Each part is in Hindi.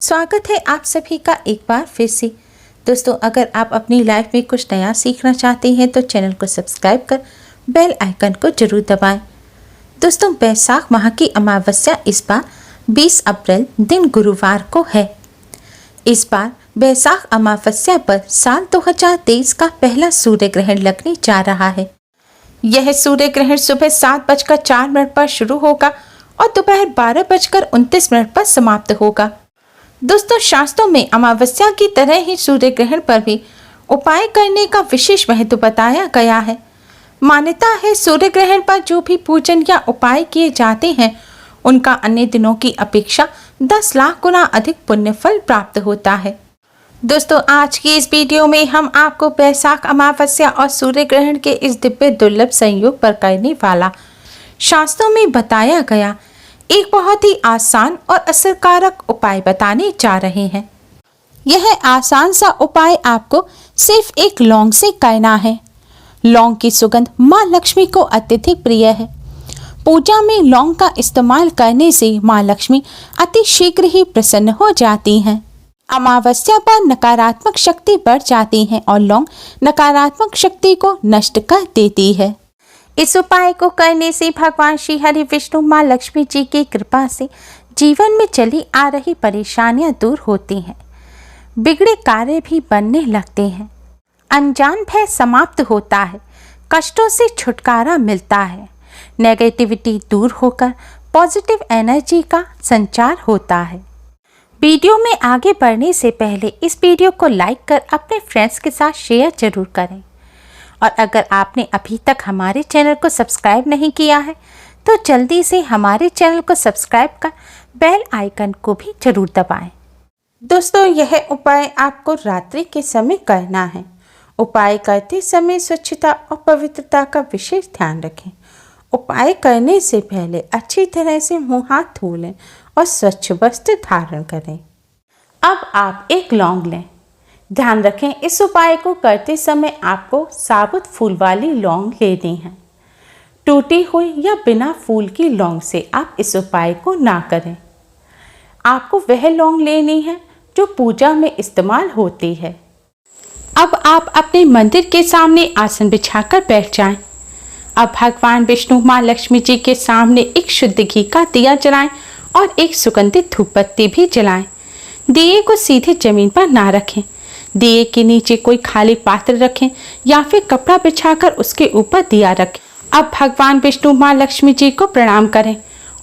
स्वागत है आप सभी का एक बार फिर से। दोस्तों, अगर आप अपनी लाइफ में कुछ नया सीखना चाहते हैं तो चैनल को सब्सक्राइब कर बेल आइकन को जरूर दबाएं। दोस्तों, बैसाख माह की अमावस्या इस बार 20 अप्रैल दिन गुरुवार को है। इस बार बैसाख अमावस्या पर साल 2023 का पहला सूर्य ग्रहण लगने जा रहा है। यह सूर्य ग्रहण सुबह 7:04 पर शुरू होगा और दोपहर 12:29 पर समाप्त होगा। दोस्तों, शास्त्रों में अमावस्या की तरह ही सूर्य ग्रहण पर भी उपाय करने का विशेष महत्व बताया गया है। मान्यता है सूर्य ग्रहण पर जो भी पूजन या उपाय किए जाते हैं उनका अन्य दिनों की अपेक्षा 10 लाख गुना अधिक पुण्य फल प्राप्त होता है। दोस्तों, आज की इस वीडियो में हम आपको बैसाख अमावस्या और सूर्य ग्रहण के इस दिव्य दुर्लभ संयोग पर करने वाला शास्त्रों में बताया गया एक बहुत ही आसान और असरकारक उपाय बताने जा रहे हैं। यह आसान सा उपाय आपको सिर्फ एक लौंग से करना है। लौंग की सुगंध माँ लक्ष्मी को अत्यधिक प्रिय है। पूजा में लौंग का इस्तेमाल करने से माँ लक्ष्मी अति शीघ्र ही प्रसन्न हो जाती हैं। अमावस्या पर नकारात्मक शक्ति बढ़ जाती है और लौंग नकारात्मक शक्ति को नष्ट कर देती है। इस उपाय को करने से भगवान श्री हरि विष्णु माँ लक्ष्मी जी की कृपा से जीवन में चली आ रही परेशानियां दूर होती हैं, बिगड़े कार्य भी बनने लगते हैं, अनजान भय समाप्त होता है, कष्टों से छुटकारा मिलता है, नेगेटिविटी दूर होकर पॉजिटिव एनर्जी का संचार होता है। वीडियो में आगे बढ़ने से पहले इस वीडियो को लाइक कर अपने फ्रेंड्स के साथ शेयर जरूर करें और अगर आपने अभी तक हमारे चैनल को सब्सक्राइब नहीं किया है तो जल्दी से हमारे चैनल को सब्सक्राइब कर बेल आइकन को भी जरूर दबाएं। दोस्तों, यह उपाय आपको रात्रि के समय करना है। उपाय करते समय स्वच्छता और पवित्रता का विशेष ध्यान रखें। उपाय करने से पहले अच्छी तरह से मुंह हाथ धो लें और स्वच्छ वस्त्र धारण करें। अब आप एक लौंग लें। ध्यान रखें, इस उपाय को करते समय आपको साबुत फूल वाली लौंग लेनी है। टूटी हुई या बिना फूल की लौंग से आप इस उपाय को ना करें। आपको वह लौंग लेनी है जो पूजा में इस्तेमाल होती है। अब आप अपने मंदिर के सामने आसन बिछाकर बैठ जाएं। अब भगवान विष्णु माँ लक्ष्मी जी के सामने एक शुद्ध घी का दिया जलाएं और एक सुगंधित धूप बत्ती भी जलाएं। दिए को सीधे जमीन पर ना रखें। दिए के नीचे कोई खाली पात्र रखें या फिर कपड़ा बिछाकर उसके ऊपर दिया रखें। अब भगवान विष्णु माँ लक्ष्मी जी को प्रणाम करें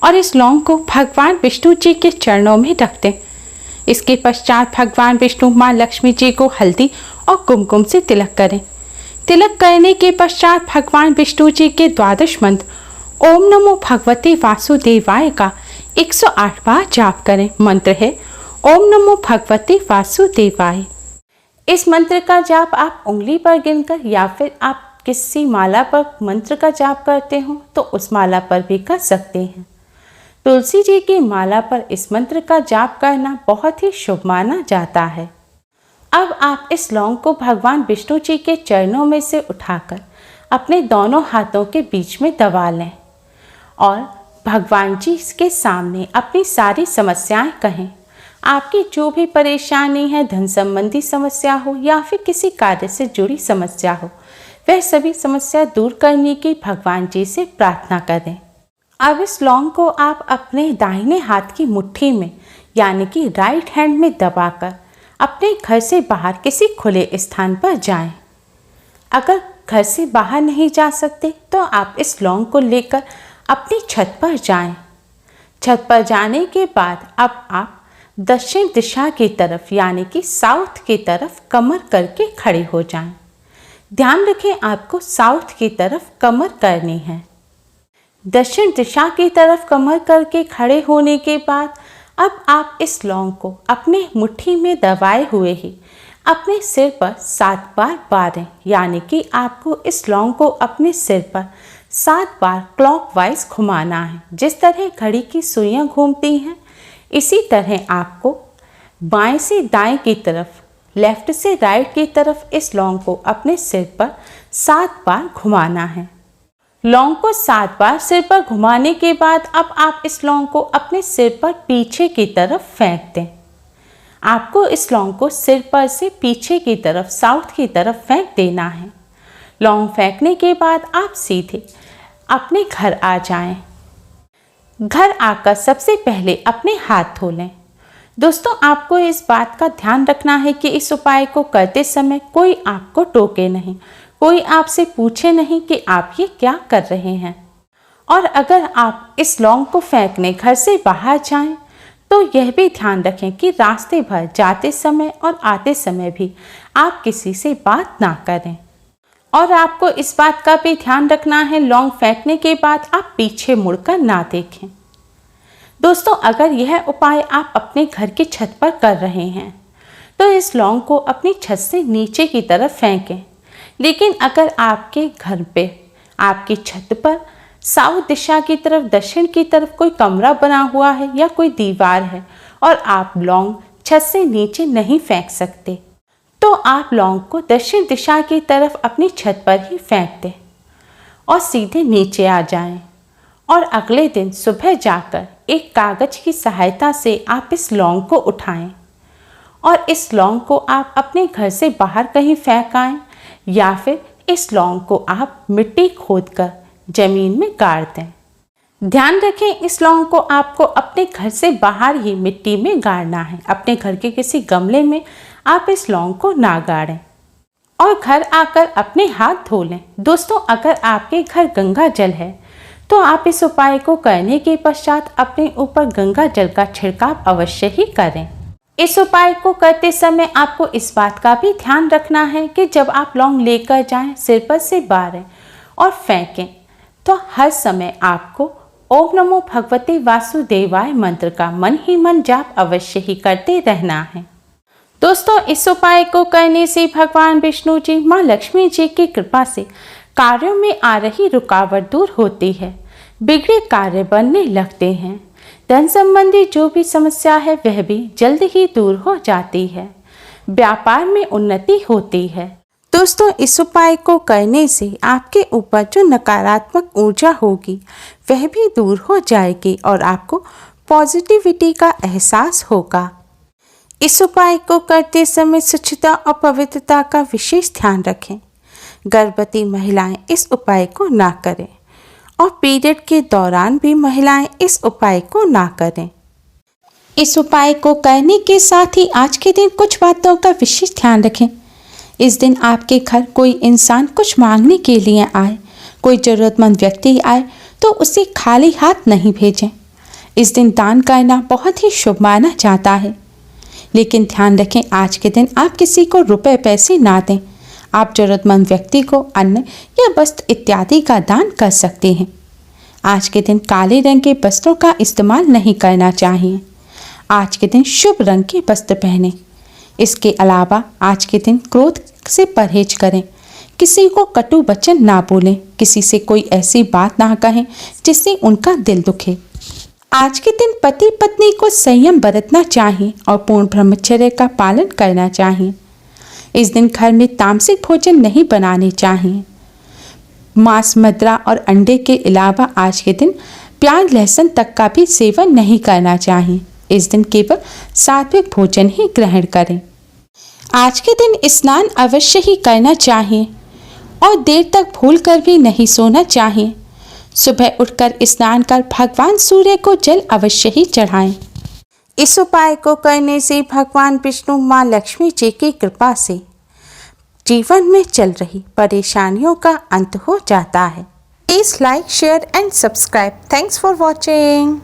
और इस लौंग को भगवान विष्णु जी के चरणों में रख दें। इसके पश्चात भगवान विष्णु माँ लक्ष्मी जी को हल्दी और कुमकुम से तिलक करें। तिलक करने के पश्चात भगवान विष्णु जी के 12 मंत्र ओम नमो भगवते वासुदेवाय का 108 बार जाप करें। मंत्र है ओम नमो भगवते वासुदेवाय। इस मंत्र का जाप आप उंगली पर गिनकर या फिर आप किसी माला पर मंत्र का जाप करते हो तो उस माला पर भी कर सकते हैं। तुलसी जी की माला पर इस मंत्र का जाप करना बहुत ही शुभ माना जाता है। अब आप इस लौंग को भगवान विष्णु जी के चरणों में से उठाकर अपने दोनों हाथों के बीच में दबा लें और भगवान जी के सामने अपनी सारी समस्याएं कहें। आपकी जो भी परेशानी है, धन संबंधी समस्या हो या फिर किसी कार्य से जुड़ी समस्या हो, वह सभी समस्या दूर करने की भगवान जी से प्रार्थना करें। अब इस लौंग को आप अपने दाहिने हाथ की मुट्ठी में यानी कि राइट हैंड में दबाकर अपने घर से बाहर किसी खुले स्थान पर जाएं। अगर घर से बाहर नहीं जा सकते तो आप इस लौंग को लेकर अपनी छत पर जाएं। छत पर जाने के बाद अब आप दक्षिण दिशा की तरफ यानी कि साउथ की तरफ कमर करके खड़े हो जाएं। ध्यान रखें, आपको साउथ की तरफ कमर करनी है। दक्षिण दिशा की तरफ कमर करके खड़े होने के बाद अब आप इस लौंग को अपने मुट्ठी में दबाए हुए ही अपने सिर पर 7 बार बांधें। यानी कि आपको इस लौंग को अपने सिर पर 7 बार क्लॉकवाइज घुमाना है। जिस तरह घड़ी की सुइयां घूमती हैं इसी तरह आपको बाएं से दाएं की तरफ, लेफ्ट से राइट की तरफ इस लौंग को अपने सिर पर 7 बार घुमाना है। लौंग को 7 बार सिर पर घुमाने के बाद अब आप इस लौंग को अपने सिर पर पीछे की तरफ फेंक दें। आपको इस लौंग को सिर पर से पीछे की तरफ साउथ की तरफ फेंक देना है। लौंग फेंकने के बाद आप सीधे अपने घर आ जाएं। घर आकर सबसे पहले अपने हाथ धो लें। दोस्तों, आपको इस बात का ध्यान रखना है कि इस उपाय को करते समय कोई आपको टोके नहीं, कोई आपसे पूछे नहीं कि आप ये क्या कर रहे हैं। और अगर आप इस लौंग को फेंकने घर से बाहर जाएं, तो यह भी ध्यान रखें कि रास्ते भर जाते समय और आते समय भी आप किसी से बात ना करें। और आपको इस बात का भी ध्यान रखना है, लौंग फेंकने के बाद आप पीछे मुड़कर ना देखें। दोस्तों, अगर यह उपाय आप अपने घर की छत पर कर रहे हैं तो इस लौंग को अपनी छत से नीचे की तरफ फेंकें। लेकिन अगर आपके घर पे आपकी छत पर साउथ दिशा की तरफ, दक्षिण की तरफ कोई कमरा बना हुआ है या कोई दीवार है और आप लौंग छत से नीचे नहीं फेंक सकते, तो आप लौंग को दक्षिण दिशा की तरफ अपनी छत पर ही फेंक दें और सीधे नीचे आ जाएं। और अगले दिन सुबह जाकर एक कागज की सहायता से आप इस लौंग को उठाएं और इस लौंग को आप अपने घर से बाहर कहीं फेंक आएं, या फिर इस लौंग को आप मिट्टी खोदकर जमीन में गाड़ दें। ध्यान रखें, इस लौंग को आपको अपने घर से बाहर ही मिट्टी में गाड़ना है। अपने घर के किसी गमले में आप इस लौंग को ना गाड़ें और घर आकर अपने हाथ धो लें। दोस्तों, अगर आपके घर गंगा जल है तो आप इस उपाय को करने के पश्चात अपने ऊपर गंगा जल का छिड़काव अवश्य ही करें। इस उपाय को करते समय आपको इस बात का भी ध्यान रखना है कि जब आप लौंग लेकर जाएं, सिर पर से बारें और फेंकें, तो हर समय आपको ओम नमो भगवते वासुदेवाय मंत्र का मन ही मन जाप अवश्य ही करते रहना है। दोस्तों, इस उपाय को करने से भगवान विष्णु जी, माँ लक्ष्मी जी की कृपा से कार्यों में आ रही रुकावट दूर होती है, बिगड़े कार्य बनने लगते हैं, धन संबंधी जो भी समस्या है वह भी जल्द ही दूर हो जाती है, व्यापार में उन्नति होती है। दोस्तों, इस उपाय को करने से आपके ऊपर जो नकारात्मक ऊर्जा होगी वह भी दूर हो जाएगी और आपको पॉजिटिविटी का एहसास होगा। इस उपाय को करते समय स्वच्छता और पवित्रता का विशेष ध्यान रखें। गर्भवती महिलाएं इस उपाय को ना करें और पीरियड के दौरान भी महिलाएं इस उपाय को ना करें। इस उपाय को करने के साथ ही आज के दिन कुछ बातों का विशेष ध्यान रखें। इस दिन आपके घर कोई इंसान कुछ मांगने के लिए आए, कोई ज़रूरतमंद व्यक्ति आए तो उसे खाली हाथ नहीं भेजें। इस दिन दान करना बहुत ही शुभ माना जाता है। लेकिन ध्यान रखें, आज के दिन आप किसी को रुपए पैसे ना दें। आप ज़रूरतमंद व्यक्ति को अन्न या वस्त्र इत्यादि का दान कर सकते हैं। आज के दिन काले रंग के वस्त्रों का इस्तेमाल नहीं करना चाहिए। आज के दिन शुभ रंग के वस्त्र पहनें। इसके अलावा आज के दिन क्रोध से परहेज करें। किसी को कटु वचन ना बोलें, किसी से कोई ऐसी बात ना कहें जिससे उनका दिल दुखे। आज के दिन पति पत्नी को संयम बरतना चाहिए और पूर्ण ब्रह्मचर्य का पालन करना चाहिए। इस दिन घर में तामसिक भोजन नहीं बनाने चाहिए। मांस, मदिरा और अंडे के अलावा आज के दिन प्याज, लहसुन तक का भी सेवन नहीं करना चाहिए। इस दिन केवल सात्विक भोजन ही ग्रहण करें। आज के दिन स्नान अवश्य ही करना चाहिए और देर तक भूल कर भी नहीं सोना चाहिए। सुबह उठकर स्नान कर भगवान सूर्य को जल अवश्य ही चढ़ाएं। इस उपाय को करने से भगवान विष्णु, माँ लक्ष्मी जी की कृपा से जीवन में चल रही परेशानियों का अंत हो जाता है। Please like, share and subscribe. Thanks for watching.